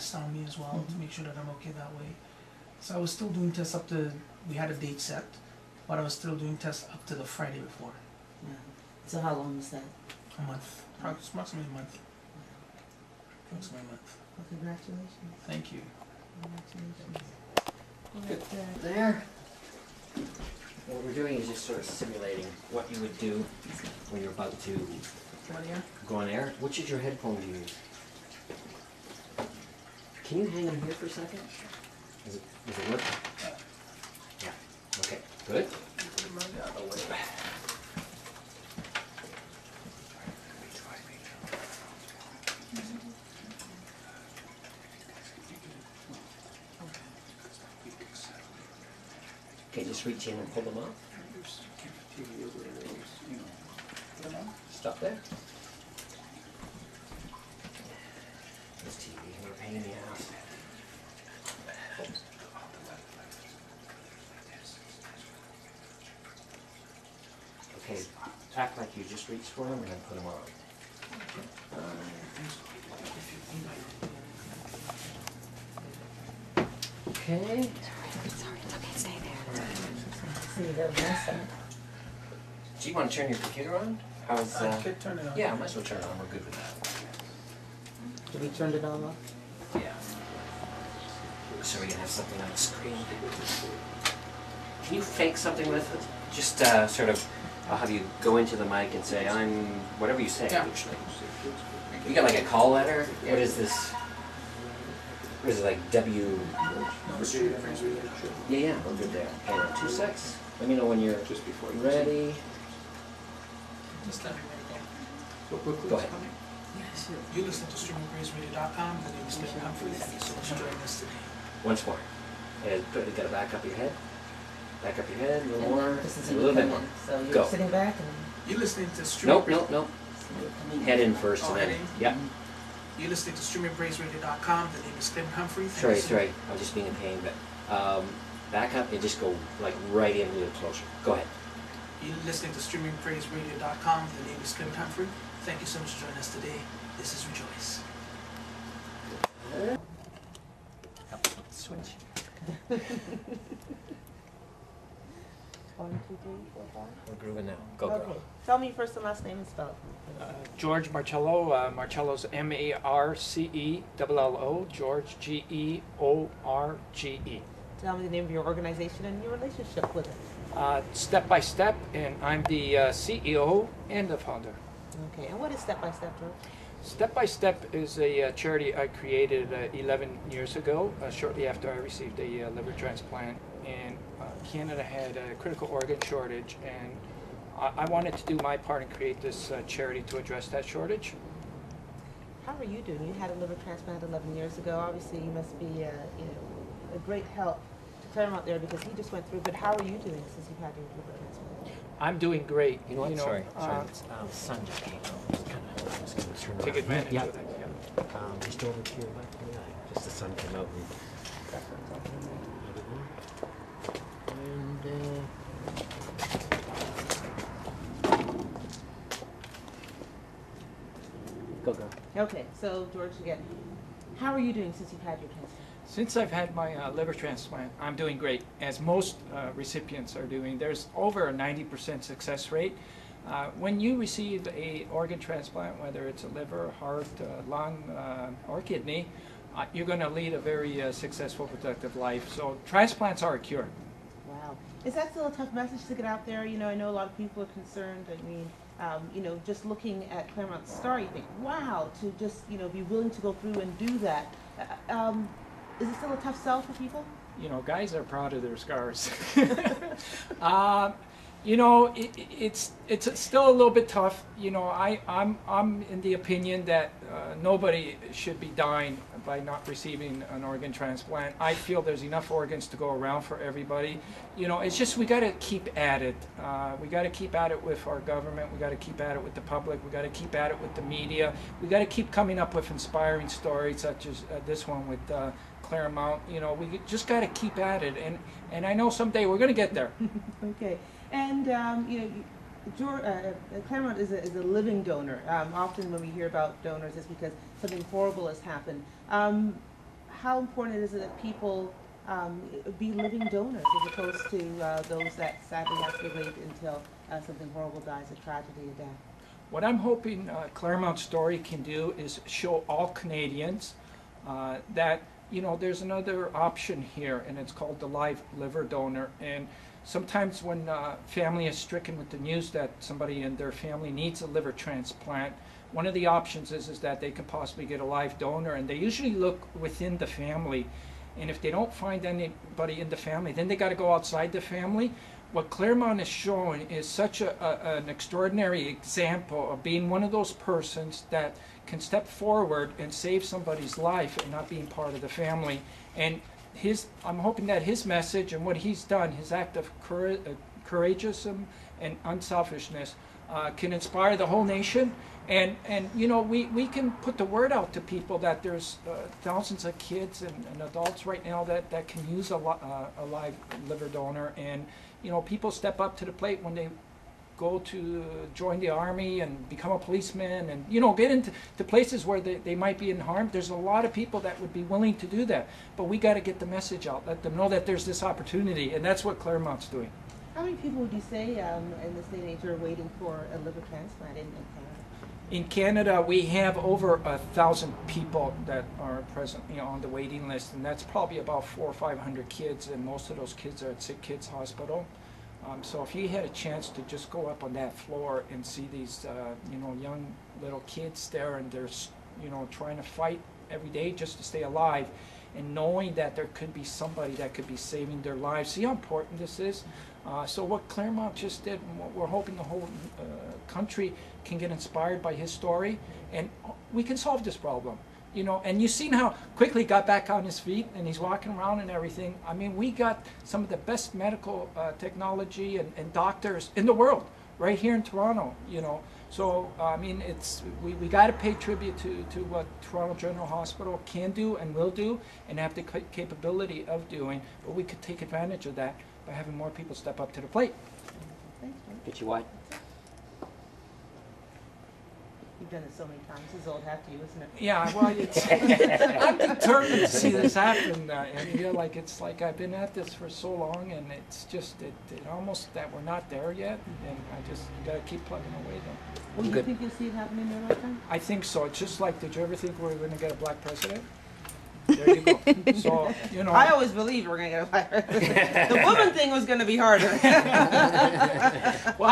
astound me as well, to make sure that I'm okay that way. So I was still doing tests up to, we had a date set, but I was still doing tests up to the Friday before. Yeah. So how long was that? A month, approximately a month. Approximately a month. Well, congratulations. Thank you. Congratulations. There. What we're doing is just sort of simulating what you would do when you're about to go on air. Which of your headphones do you use? Can you hang them here for a second? Does it work? Yeah. Okay. Good. Okay, just reach in and pull them off. Stop there. This TV, we're a pain in the ass. Okay, act like you just reached for them and then put them on. Okay. Sorry, it's okay, stay there. See, they'll mess up. Do you want to turn your computer on? How's Could turn it on. yeah, I might as well turn it on. We're good with that. Did we turn it all off? Yeah. So we can have something on the screen. Can you fake something with it? Just sort of, I'll have you go into the mic and say, I'm, whatever you say, Yeah. usually. You got like a call letter? What is this? What is it, like W? Yeah, yeah, we're good there. Hang on 2 secs. Let me know when you're ready. Just let me go. Go ahead. You listen to streamingpraiseradio.com. The name is Clairmont Humphrey. Thank you so much for joining us today. Once more. And you gotta back up your head. Back up your head, a little And more. this is And a little bit more. So you're Go. sitting back and You're listening to Streaming Nope. Head in first and Oh, then. head in? Yeah. You're listening to streamingpraiseradio.com. The name is Clairmont Humphrey. Thank Sorry, you so sorry. I was just being a pain, but back up and just go like right in a little closer. Go ahead. You're listening to streamingpraiseradio.com. The name is Clairmont Humphrey. Thank you so much for joining us today. This is Rejoice. Switch. 1, 2, 3, 4, 5. We're grooving now. Go, Okay. girl. Tell me your first and last name and spell it. George Marcello. Marcello's M-A-R-C-E-L-L-O. George G-E-O-R-G-E. Tell me the name of your organization and your relationship with it. Step by Step, and I'm the CEO and the founder. Okay, and what is Step by Step, George? Step by Step is a charity I created 11 years ago, shortly after I received a liver transplant. And Canada had a critical organ shortage, and I wanted to do my part and create this charity to address that shortage. How are you doing? You had a liver transplant 11 years ago. Obviously, you must be a great help to Clairmont there because he just went through. But how are you doing since you've had your liver transplant? I'm doing great. You know what? Sorry. The sun just came out. Just gonna turn Take around. advantage Yeah. of that. Yeah. Just over to your left. Yeah. Just the sun came out. And go, girl. Okay, so George, again, how are you doing since you've had your transplant? Since I've had my liver transplant, I'm doing great, as most recipients are doing. There's over a 90% success rate. When you receive a organ transplant, whether it's a liver, heart, lung, or kidney, you're going to lead a very successful, productive life. So transplants are a cure. Wow. Is that still a tough message to get out there? You know, I know a lot of people are concerned. I mean, just looking at Clairmont's star, you think, wow, to just, be willing to go through and do that. Is it still a tough sell for people? You know, guys are proud of their scars. It's still a little bit tough. You know, I'm in the opinion that nobody should be dying by not receiving an organ transplant. I feel there's enough organs to go around for everybody. You know, it's just we got to keep at it. We got to keep at it with our government. We got to keep at it with the public. We got to keep at it with the media. We got to keep coming up with inspiring stories such as this one with Clairmont. You know, we just got to keep at it, and I know someday we're going to get there. Okay, and Clairmont is a living donor. Often when we hear about donors, it's because something horrible has happened. how important is it that people be living donors as opposed to those that sadly have to wait until something horrible dies, a tragedy, a death? What I'm hoping Clairmont Story can do is show all Canadians that, you know, there's another option here, and it's called the live liver donor. And sometimes when family is stricken with the news that somebody in their family needs a liver transplant, one of the options is that they can possibly get a live donor, and they usually look within the family. And if they don't find anybody in the family, then they got to go outside the family. What Clairmont is showing is such an extraordinary example of being one of those persons that can step forward and save somebody's life and not being part of the family. And I'm hoping that his message and what he's done, his act of courageousness and unselfishness, can inspire the whole nation. And you know, we can put the word out to people that there's thousands of kids and adults right now that can use a live liver donor. And you know, people step up to the plate when they go to join the army and become a policeman and, you know, get into the places where they might be in harm. There's a lot of people that would be willing to do that. But we got to get the message out, let them know that there's this opportunity, and that's what Clairmont's doing. How many people would you say in this day and age are waiting for a liver transplant in Canada? In Canada, we have over 1,000 people that are presently on the waiting list, and that's probably about 400 or 500 kids, and most of those kids are at Sick Kids Hospital. So if you had a chance to just go up on that floor and see these, you know, young little kids there, and they're, you know, trying to fight every day just to stay alive, and knowing that there could be somebody that could be saving their lives. See how important this is? So what Clairmont just did, and what we're hoping the whole country can get inspired by his story, and we can solve this problem. You know, and you've seen how quickly he got back on his feet, and he's walking around and everything. I mean, we got some of the best medical technology and doctors in the world right here in Toronto, you know. So, I mean, we got to pay tribute to what Toronto General Hospital can do and will do, and have the capability of doing, but we could take advantage of that by having more people step up to the plate. Thanks, George. Get you what? You've done it so many times. It's old hat to you, isn't it? Yeah, well, I'm determined to see this happen, and you know, like it's like I've been at this for so long, and it's just it almost that we're not there yet, and I just got to keep plugging away though. Well, do you think you'll see it happen in your lifetime? I think so. It's just like, did you ever think we were going to get a black president? There you go. So, you know. I always believed we're going to get a black president. The woman thing was going to be harder. Well,